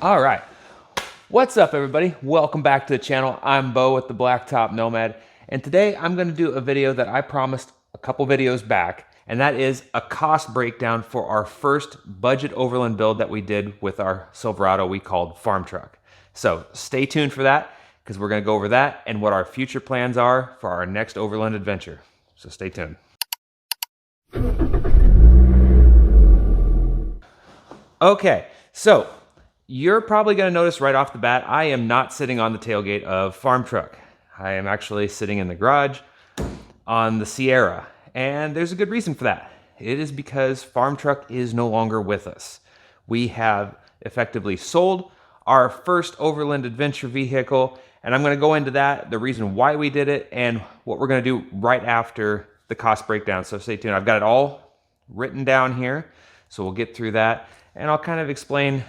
All right, what's up everybody? Welcome back to the channel. I'm Bo with the Blacktop Nomad, and today I'm going to do a video that I promised a couple videos back, and that is a cost breakdown for our first budget overland build that we did with our Silverado we called Farm Truck. So stay tuned for that, because we're going to go over that and what our future plans are for our next overland adventure. So stay tuned. Okay, so you're probably going to notice right off the bat, I am not sitting on the tailgate of Farm Truck. I am actually sitting in the garage on the Sierra, and there's a good reason for that. It is because Farm Truck is no longer with us. We have effectively sold our first overland adventure vehicle, and I'm going to go into that, the reason why we did it, and what we're going to do right after the cost breakdown. So stay tuned. I've got it all written down here, so we'll get through that, and I'll kind of explain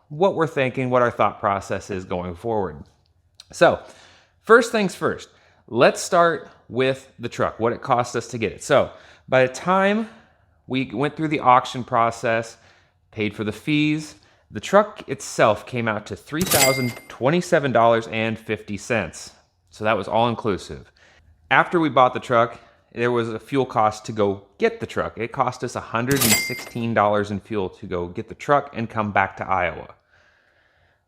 what we're thinking, what our thought process is going forward. So first things first, let's start with the truck, what it cost us to get it. So by the time we went through the auction process, paid for the fees, the truck itself came out to $3,027.50. So that was all inclusive. After we bought the truck, there was a fuel cost to go get the truck. It cost us $116 in fuel to go get the truck and come back to Iowa.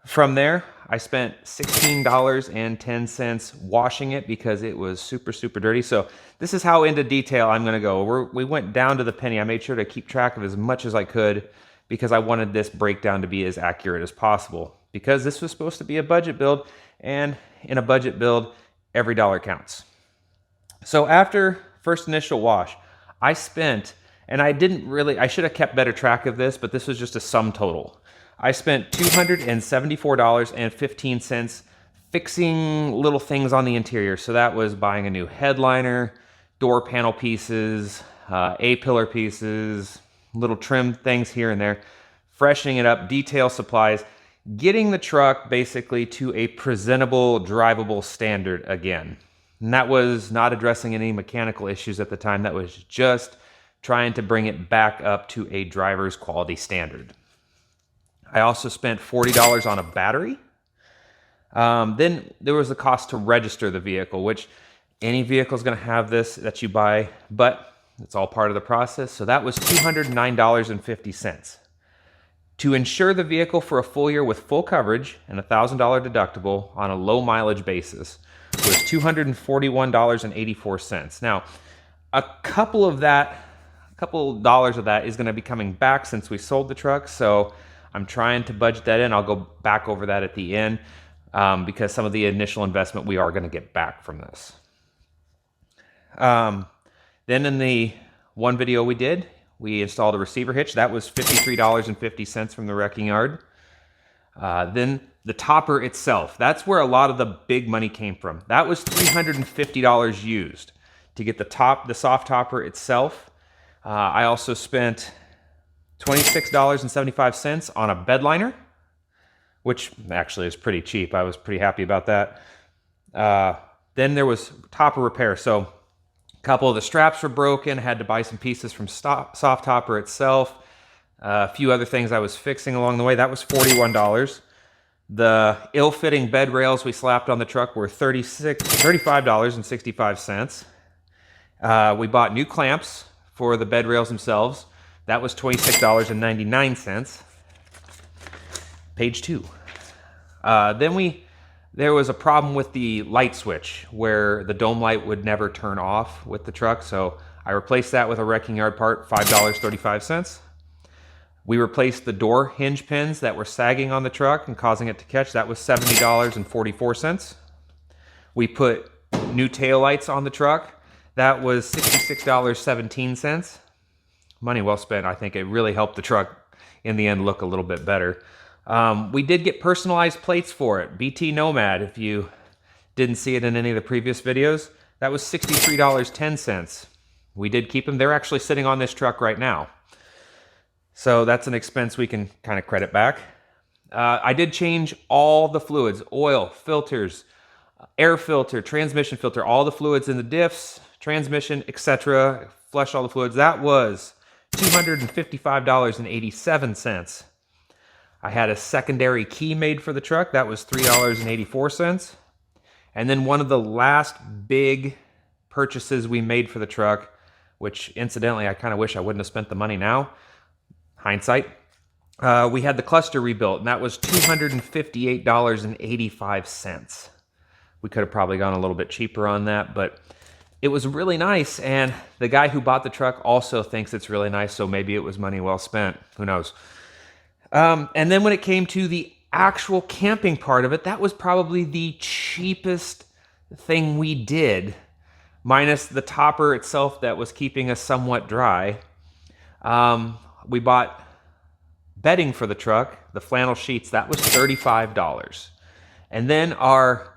From there, I spent $16.10 washing it because it was super dirty. So this is how into detail I'm gonna go. We went down to the penny. I made sure to keep track of as much as I could because I wanted this breakdown to be as accurate as possible, because this was supposed to be a budget build, and in a budget build, every dollar counts. So after first initial wash, I spent, and I should have kept better track of this, but this was just a sum total. I spent $274.15 fixing little things on the interior. So that was buying a new headliner, door panel pieces, A-pillar pieces, little trim things here and there, freshening it up, detail supplies, getting the truck basically to a presentable, drivable standard again. And that was not addressing any mechanical issues at the time. That was just trying to bring it back up to a driver's quality standard. I also spent $40 on a battery. Then there was the cost to register the vehicle, which any vehicle is going to have this that you buy, but it's all part of the process. So that was $209.50. To insure the vehicle for a full year with full coverage and a $1,000 deductible on a low mileage basis was $241.84. Now, a couple dollars of that is going to be coming back since we sold the truck. So I'm trying to budget that in. I'll go back over that at the end because some of the initial investment we are going to get back from this. Then in the one video we did, we installed a receiver hitch. That was $53.50 from the wrecking yard. Then the topper itself, that's where a lot of the big money came from. That was $350 used to get the soft topper itself. I also spent $26.75 on a bed liner, which actually is pretty cheap. I was pretty happy about that. Then there was topper repair. So a couple of the straps were broken. Had to buy some pieces from soft topper itself. A few other things I was fixing along the way. That was $41. The ill-fitting bed rails we slapped on the truck were $35.65. We bought new clamps for the bed rails themselves. That was $26.99. Page 2. There was a problem with the light switch where the dome light would never turn off with the truck. So I replaced that with a wrecking yard part, $5.35. We replaced the door hinge pins that were sagging on the truck and causing it to catch. That was $70.44. We put new taillights on the truck. That was $66.17. Money well spent. I think it really helped the truck in the end look a little bit better. We did get personalized plates for it. BT Nomad, if you didn't see it in any of the previous videos, that was $63.10. We did keep them. They're actually sitting on this truck right now. So that's an expense we can kind of credit back. I did change all the fluids, oil, filters, air filter, transmission filter, all the fluids in the diffs, transmission, etc. Flush all the fluids. That was $255.87. I had a secondary key made for the truck. That was $3.84. And then one of the last big purchases we made for the truck, which incidentally, I kind of wish I wouldn't have spent the money now, hindsight, we had the cluster rebuilt, and that was $258.85. We could have probably gone a little bit cheaper on that, but it was really nice, and the guy who bought the truck also thinks it's really nice, so maybe it was money well spent. Who knows? And then when it came to the actual camping part of it, that was probably the cheapest thing we did, minus the topper itself that was keeping us somewhat dry. We bought bedding for the truck, the flannel sheets, that was $35. And then our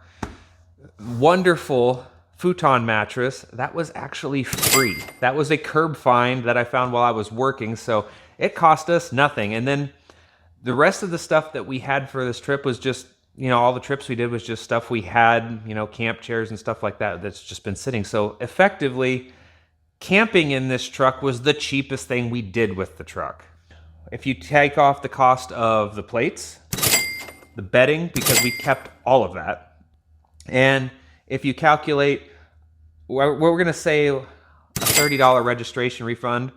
wonderful futon mattress, that was actually free. That was a curb find that I found while I was working, so it cost us nothing. And then the rest of the stuff that we had for this trip was just, you know, all the trips we did was just stuff we had, you know, camp chairs and stuff like that that's just been sitting. So effectively, camping in this truck was the cheapest thing we did with the truck. If you take off the cost of the plates, the bedding, because we kept all of that, and if you calculate, we're going to say a $30 registration refund,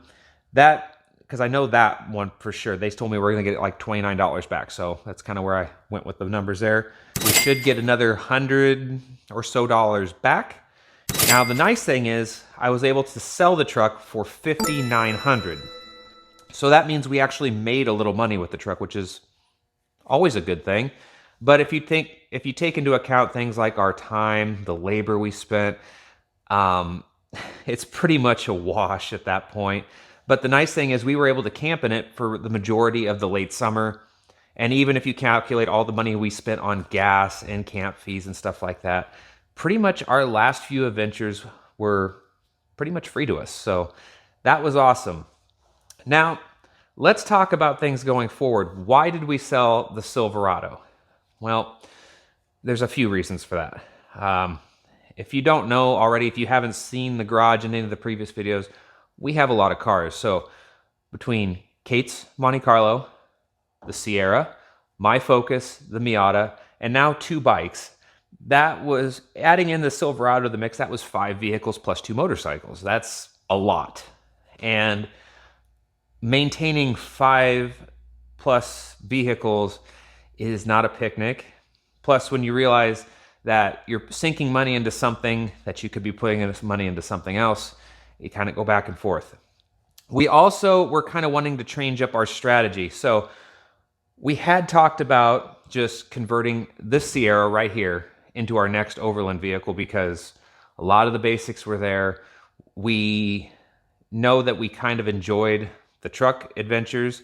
that, because I know that one for sure, they told me we're going to get like $29 back, so that's kind of where I went with the numbers there. We should get another $100 or so back. Now the nice thing is I was able to sell the truck for $5,900. So that means we actually made a little money with the truck, which is always a good thing. But if you take into account things like our time, the labor we spent, it's pretty much a wash at that point. But the nice thing is we were able to camp in it for the majority of the late summer. And even if you calculate all the money we spent on gas and camp fees and stuff like that, pretty much our last few adventures were pretty much free to us. So that was awesome. Now, let's talk about things going forward. Why did we sell the Silverado? Well, there's a few reasons for that. If you don't know already, if you haven't seen the garage in any of the previous videos, we have a lot of cars. So between Kate's Monte Carlo, the Sierra, my Focus, the Miata, and now 2 bikes, that was, adding in the Silverado to the mix, that was 5 vehicles plus 2 motorcycles. That's a lot. And maintaining 5+ vehicles is not a picnic. Plus, when you realize that you're sinking money into something that you could be putting money into something else, you kind of go back and forth. We also were kind of wanting to change up our strategy. So we had talked about just converting this Sierra right here into our next overland vehicle because a lot of the basics were there. We know that we kind of enjoyed the truck adventures.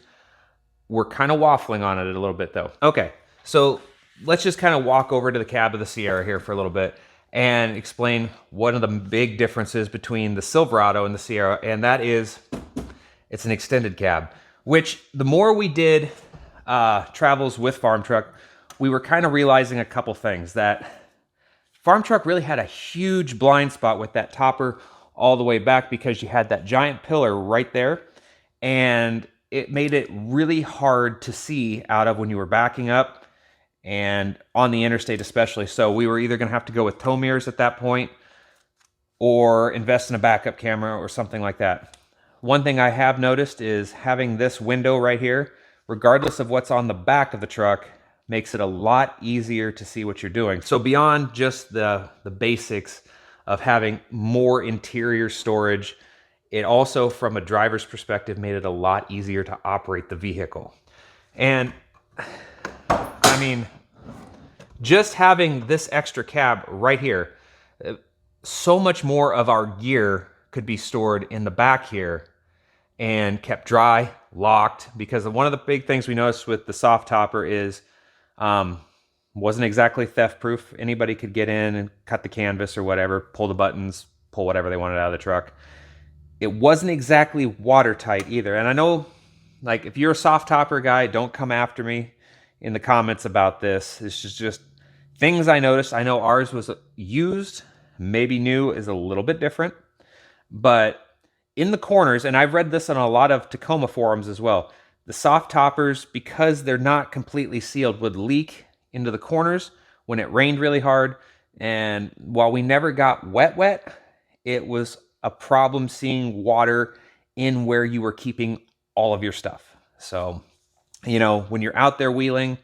We're kind of waffling on it a little bit though. Okay, so let's just kind of walk over to the cab of the Sierra here for a little bit and explain one of the big differences between the Silverado and the Sierra, and that is it's an extended cab, which the more we did travels with Farm Truck, we were kind of realizing a couple things. That Farm Truck really had a huge blind spot with that topper all the way back because you had that giant pillar right there, and it made it really hard to see out of when you were backing up and on the interstate especially. So we were either going to have to go with tow mirrors at that point or invest in a backup camera or something like that. One thing I have noticed is having this window right here, regardless of what's on the back of the truck, makes it a lot easier to see what you're doing. So beyond just the basics of having more interior storage, it also, from a driver's perspective, made it a lot easier to operate the vehicle. And I mean, just having this extra cab right here, so much more of our gear could be stored in the back here and kept dry, locked, because one of the big things we noticed with the soft topper is wasn't exactly theft proof. Anybody could get in and cut the canvas or whatever, pull the buttons, pull whatever they wanted out of the truck. It wasn't exactly watertight either. And I know, like, if you're a soft topper guy, don't come after me in the comments about this. This is just things I noticed. I know ours was used, maybe new is a little bit different, but in the corners, and I've read this on a lot of Tacoma forums as well, The soft toppers, because they're not completely sealed, would leak into the corners when it rained really hard. And while we never got wet, it was a problem seeing water in where you were keeping all of your stuff. So, you know, when you're out there wheeling,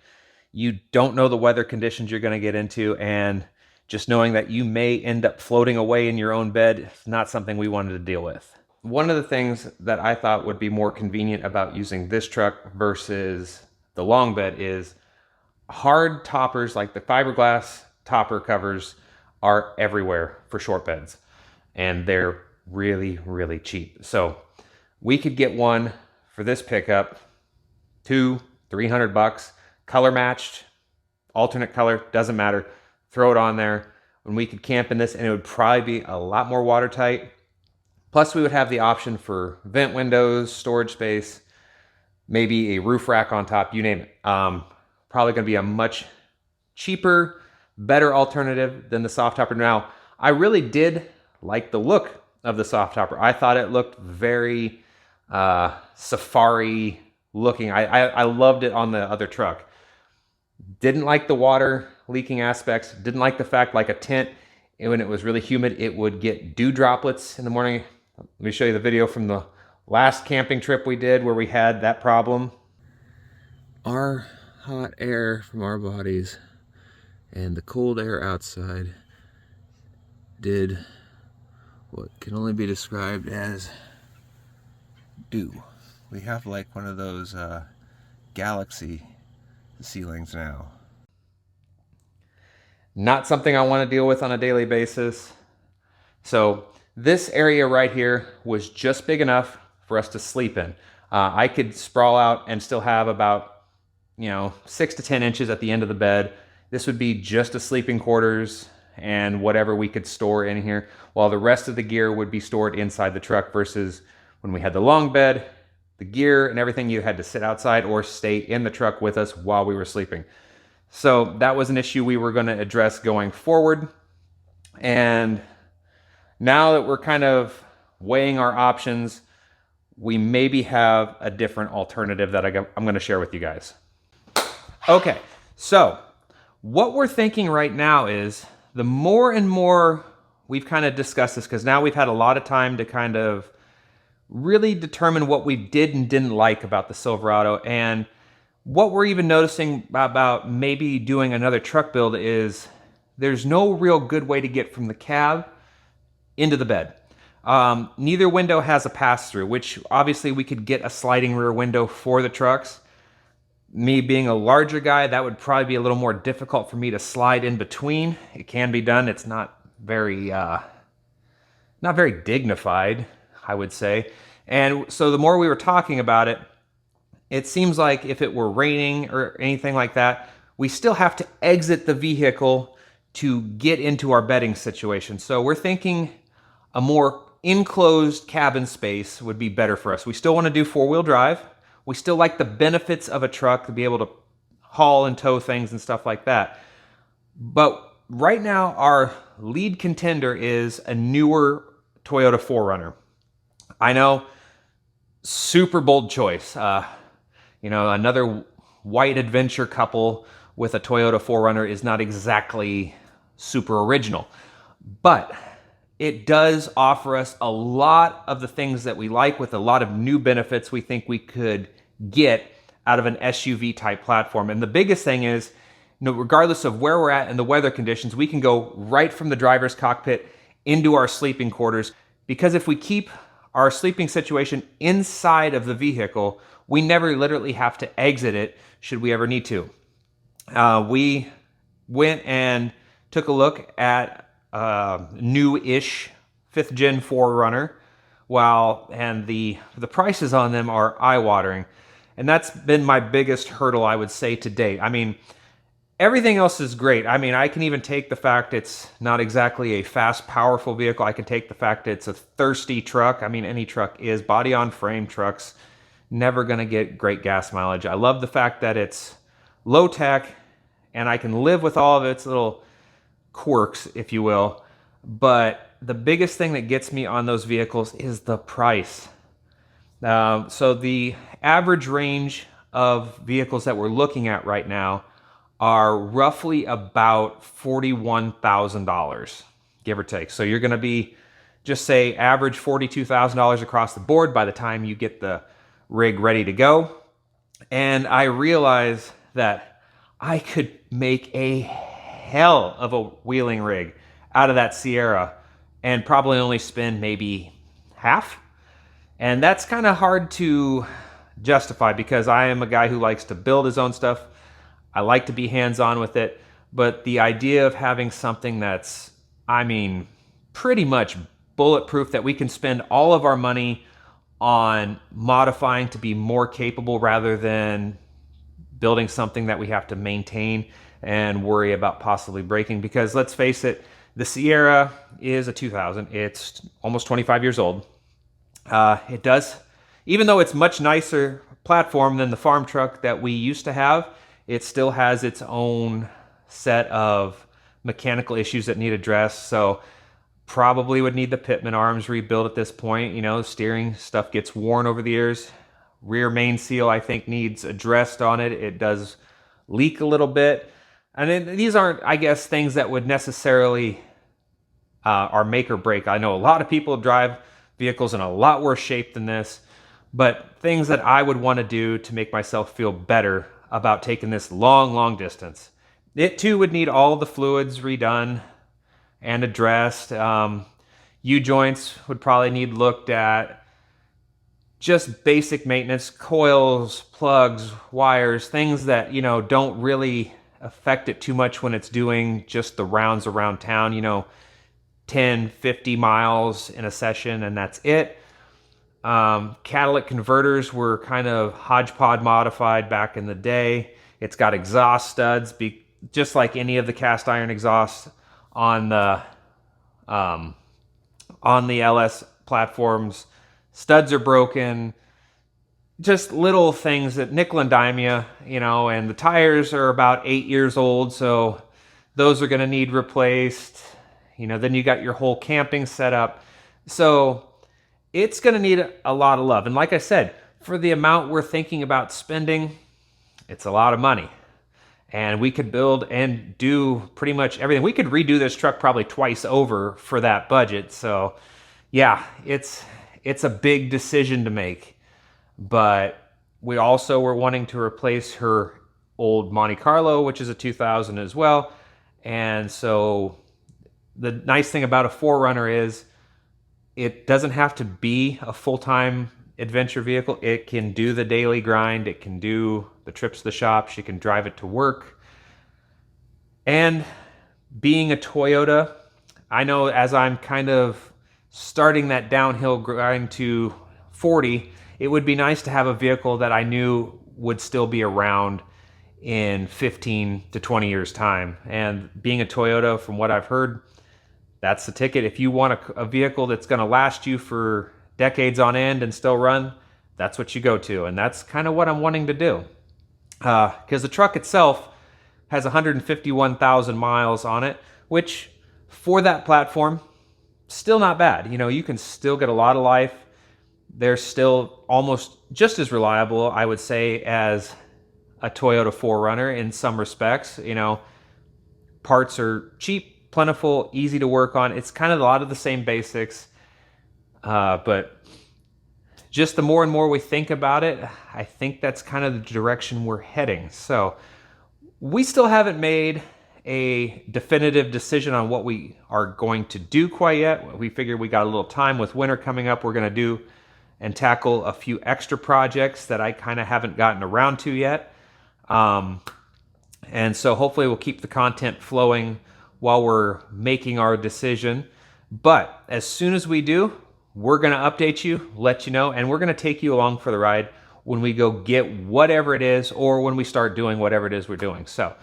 you don't know the weather conditions you're going to get into, and just knowing that you may end up floating away in your own bed is not something we wanted to deal with. One of the things that I thought would be more convenient about using this truck versus the long bed is hard toppers, like the fiberglass topper covers, are everywhere for short beds, and they're really, really cheap. So we could get one for this pickup, $200-300, color matched, alternate color, doesn't matter. Throw it on there, and we could camp in this, and it would probably be a lot more watertight. Plus, we would have the option for vent windows, storage space, maybe a roof rack on top, you name it. Probably going to be a much cheaper, better alternative than the soft topper. Now, I really did like the look of the soft topper. I thought it looked very safari looking. I loved it on the other truck. Didn't like the water leaking aspects. Didn't like the fact, like a tent, when it was really humid, it would get dew droplets in the morning. Let me show you the video from the last camping trip we did where we had that problem. Our hot air from our bodies and the cold air outside did what can only be described as dew. We have like one of those galaxy ceilings now. Not something I want to deal with on a daily basis. So this area right here was just big enough for us to sleep in. I could sprawl out and still have about, 6 to 10 inches at the end of the bed. This would be just a sleeping quarters and whatever we could store in here, while the rest of the gear would be stored inside the truck, versus when we had the long bed, the gear and everything, you had to sit outside or stay in the truck with us while we were sleeping. So that was an issue we were going to address going forward. And now that we're kind of weighing our options, we maybe have a different alternative that I'm going to share with you guys. Okay, so what we're thinking right now is, the more and more we've kind of discussed this, because now we've had a lot of time to kind of really determine what we did and didn't like about the Silverado, and what we're even noticing about maybe doing another truck build is there's no real good way to get from the cab into the bed. Neither window has a pass-through, which obviously we could get a sliding rear window for the trucks. Me being a larger guy, that would probably be a little more difficult for me to slide in between. It can be done. It's not very dignified, I would say. And so the more we were talking about it, it seems like if it were raining or anything like that, we still have to exit the vehicle to get into our bedding situation. So we're thinking a more enclosed cabin space would be better for us. We still want to do four-wheel drive. We still like the benefits of a truck to be able to haul and tow things and stuff like that. But right now, our lead contender is a newer Toyota 4Runner. I know, super bold choice. Another white adventure couple with a Toyota 4Runner is not exactly super original, but it does offer us a lot of the things that we like, with a lot of new benefits we think we could get out of an SUV type platform. And the biggest thing is, regardless of where we're at and the weather conditions, we can go right from the driver's cockpit into our sleeping quarters, because if we keep our sleeping situation inside of the vehicle, we never literally have to exit it should we ever need to. We went and took a look at new-ish 5th gen 4Runner, and the prices on them are eye-watering. And that's been my biggest hurdle, I would say, to date. I mean, everything else is great. I mean, I can even take the fact it's not exactly a fast, powerful vehicle. I can take the fact it's a thirsty truck. I mean, any truck is. Body-on-frame trucks, never going to get great gas mileage. I love the fact that it's low-tech, and I can live with all of its little quirks, if you will. But the biggest thing that gets me on those vehicles is the price. So the average range of vehicles that we're looking at right now are roughly about $41,000, give or take. So you're going to be, just say, average $42,000 across the board by the time you get the rig ready to go. And I realize that I could make a hell of a wheeling rig out of that Sierra and probably only spend maybe half. And that's kind of hard to justify because I am a guy who likes to build his own stuff. I like to be hands-on with it, but the idea of having something that's, I mean, pretty much bulletproof, that we can spend all of our money on modifying to be more capable rather than building something that we have to maintain and worry about possibly breaking. Because let's face it, the Sierra is a 2000. It's almost 25 years old. It does, even though it's much nicer platform than the farm truck that we used to have, it still has its own set of mechanical issues that need addressed. So probably would need the pitman arms rebuilt at this point. You know, steering stuff gets worn over the years. Rear main seal, I think, needs addressed on it. It does leak a little bit. And then these aren't, I guess, things that would necessarily are make or break. I know a lot of people drive vehicles in a lot worse shape than this, but things that I would want to do to make myself feel better about taking this long distance. It too would need all the fluids redone and addressed. U-joints would probably need looked at. Just basic maintenance, coils, plugs, wires, things that, you know, don't really affect it too much when it's doing just the rounds around town, you know, 10, 50 miles in a session, and that's it. Catalytic converters were kind of hodgepodge modified back in the day. It's got exhaust studs, just like any of the cast iron exhausts on the LS platforms. Studs are broken. Just little things that nickel and dime you, you know, and the tires are about 8 years old, so those are going to need replaced. You know, then you got your whole camping setup. So it's going to need a lot of love. And like I said, for the amount we're thinking about spending, it's a lot of money. And we could build and do pretty much everything. We could redo this truck probably twice over for that budget. So yeah, it's a big decision to make. But we also were wanting to replace her old Monte Carlo, which is a 2000 as well. And so the nice thing about a 4Runner is it doesn't have to be a full-time adventure vehicle. It can do the daily grind. It can do the trips to the shop. She can drive it to work. And being a Toyota, I know as I'm kind of starting that downhill grind to 40, it would be nice to have a vehicle that I knew would still be around in 15 to 20 years time. And being a Toyota, from what I've heard, that's the ticket. If you want a vehicle that's going to last you for decades on end and still run, that's what you go to. And that's kind of what I'm wanting to do. Because the truck itself has 151,000 miles on it, which for that platform, still not bad. You know, you can still get a lot of life. They're still almost just as reliable, I would say, as a Toyota 4Runner in some respects. You know, parts are cheap, plentiful, easy to work on. It's kind of a lot of the same basics, but just the more and more we think about it, I think that's kind of the direction we're heading. So we still haven't made a definitive decision on what we are going to do quite yet. We figured we got a little time with winter coming up. We're going to do and tackle a few extra projects that I kind of haven't gotten around to yet. And so hopefully we'll keep the content flowing while we're making our decision. But as soon as we do, we're going to update you, let you know, and we're going to take you along for the ride when we go get whatever it is or when we start doing whatever it is we're doing. So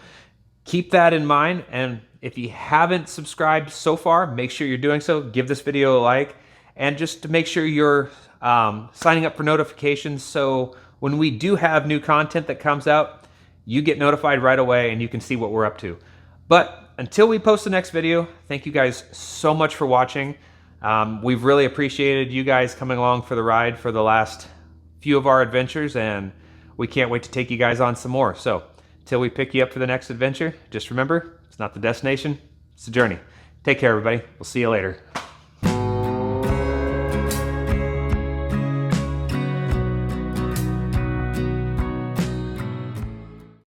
keep that in mind. And if you haven't subscribed so far, make sure you're doing so. Give this video a like, and just to make sure you're signing up for notifications, so when we do have new content that comes out, you get notified right away and you can see what we're up to. But until we post the next video, thank you guys so much for watching. We've really appreciated you guys coming along for the ride for the last few of our adventures, and we can't wait to take you guys on some more. So till we pick you up for the next adventure, just remember, it's not the destination, it's the journey. Take care, everybody. We'll see you later.